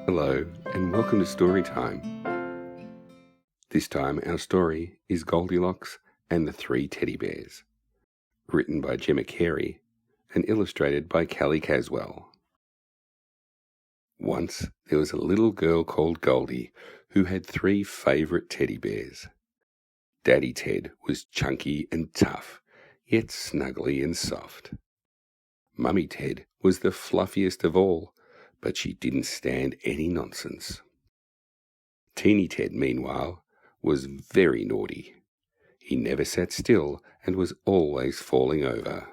Hello and welcome to Story Time. This time our story is Goldilocks and the Three Teddy Bears, written by Gemma Carey and illustrated by Callie Caswell. Once there was a little girl called Goldie who had three favourite teddy bears. Daddy Ted was chunky and tough, yet snuggly and soft. Mummy Ted was the fluffiest of all, but she didn't stand any nonsense. Teeny Ted, meanwhile, was very naughty. He never sat still and was always falling over.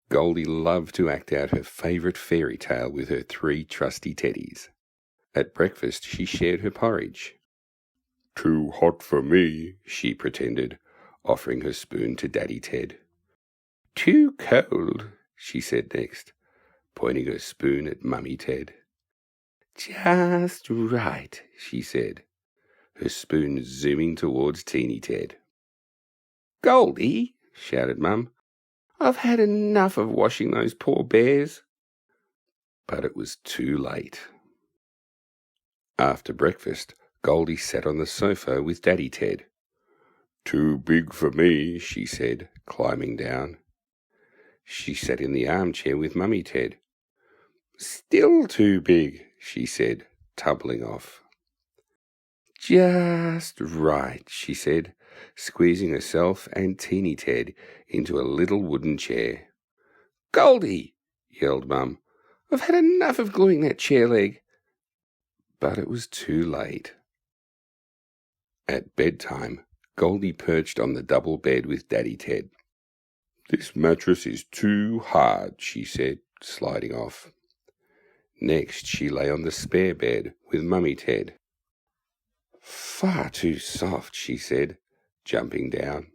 Goldie loved to act out her favourite fairy tale with her three trusty teddies. At breakfast she shared her porridge. "Too hot for me," she pretended, offering her spoon to Daddy Ted. "Too cold," she said next, pointing her spoon at Mummy Ted. "Just right," she said, her spoon zooming towards Teeny Ted. "Goldie," shouted Mum, "I've had enough of washing those poor bears." But it was too late. After breakfast, Goldie sat on the sofa with Daddy Ted. "Too big for me," she said, climbing down. She sat in the armchair with Mummy Ted. "Still too big," she said, tumbling off. "Just right," she said, squeezing herself and Teeny Ted into a little wooden chair. "Goldie," yelled Mum, "I've had enough of gluing that chair leg." But it was too late. At bedtime, Goldie perched on the double bed with Daddy Ted. "This mattress is too hard," she said, sliding off. Next she lay on the spare bed with Mummy Ted. "Far too soft," she said, jumping down.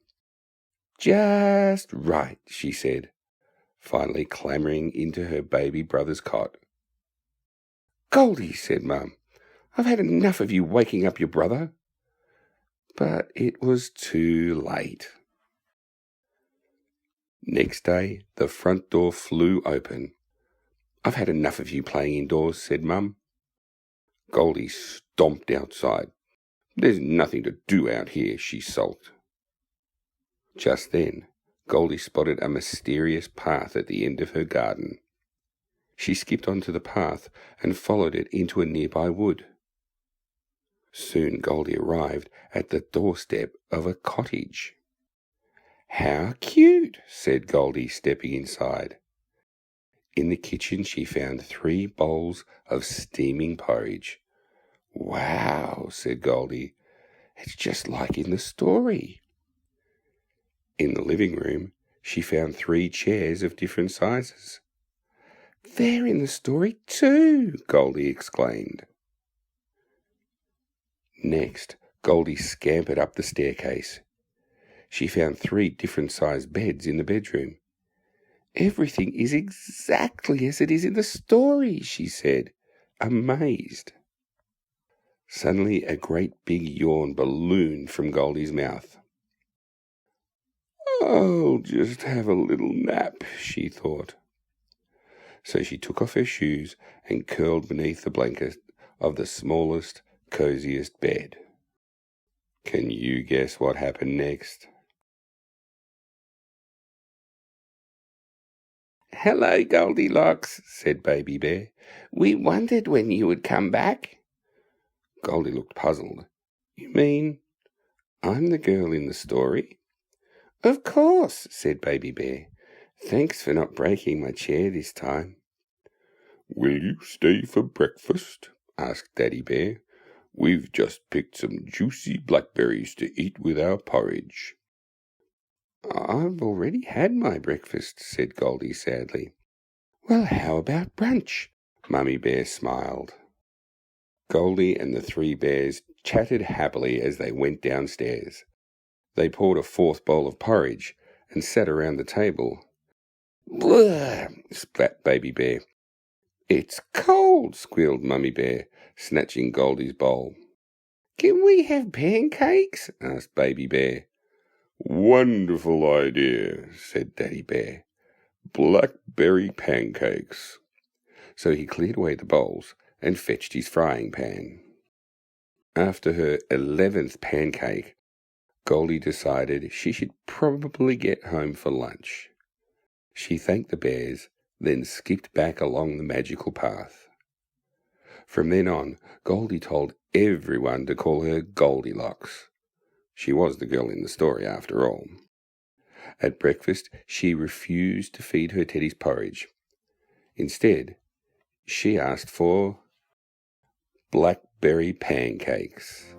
"Just right," she said, finally clambering into her baby brother's cot. "Goldie," said Mum, "I've had enough of you waking up your brother." But it was too late. Next day the front door flew open. "I've had enough of you playing indoors," said Mum. Goldie stomped outside. "There's nothing to do out here," she sulked. Just then, Goldie spotted a mysterious path at the end of her garden. She skipped onto the path and followed it into a nearby wood. Soon Goldie arrived at the doorstep of a cottage. "How cute," said Goldie, stepping inside. In the kitchen she found 3 bowls of steaming porridge. "Wow," said Goldie, "it's just like in the story." In the living room she found 3 chairs of different sizes. "They're in the story too," Goldie exclaimed. Next, Goldie scampered up the staircase. She found 3 different sized beds in the bedroom. "Everything is exactly as it is in the story," she said, amazed. Suddenly a great big yawn ballooned from Goldie's mouth. "I'll just have a little nap," she thought. So she took off her shoes and curled beneath the blanket of the smallest, coziest bed. Can you guess what happened next? "Hello, Goldilocks," said Baby Bear. "We wondered when you would come back." Goldie looked puzzled. "You mean I'm the girl in the story?" "Of course," said Baby Bear. "Thanks for not breaking my chair this time." "Will you stay for breakfast?" asked Daddy Bear. "We've just picked some juicy blackberries to eat with our porridge." "I've already had my breakfast," said Goldie sadly. "Well, how about brunch?" Mummy Bear smiled. Goldie and the 3 bears chatted happily as they went downstairs. They poured a 4th bowl of porridge and sat around the table. "Blah!" splat Baby Bear. "It's cold," squealed Mummy Bear, snatching Goldie's bowl. "Can we have pancakes?" asked Baby Bear. "Wonderful idea," said Daddy Bear. "Blackberry pancakes." So he cleared away the bowls and fetched his frying pan. After her 11th pancake, Goldie decided she should probably get home for lunch. She thanked the bears, then skipped back along the magical path. From then on, Goldie told everyone to call her Goldilocks. She was the girl in the story after all. At breakfast, she refused to feed her teddies porridge. Instead, she asked for blackberry pancakes.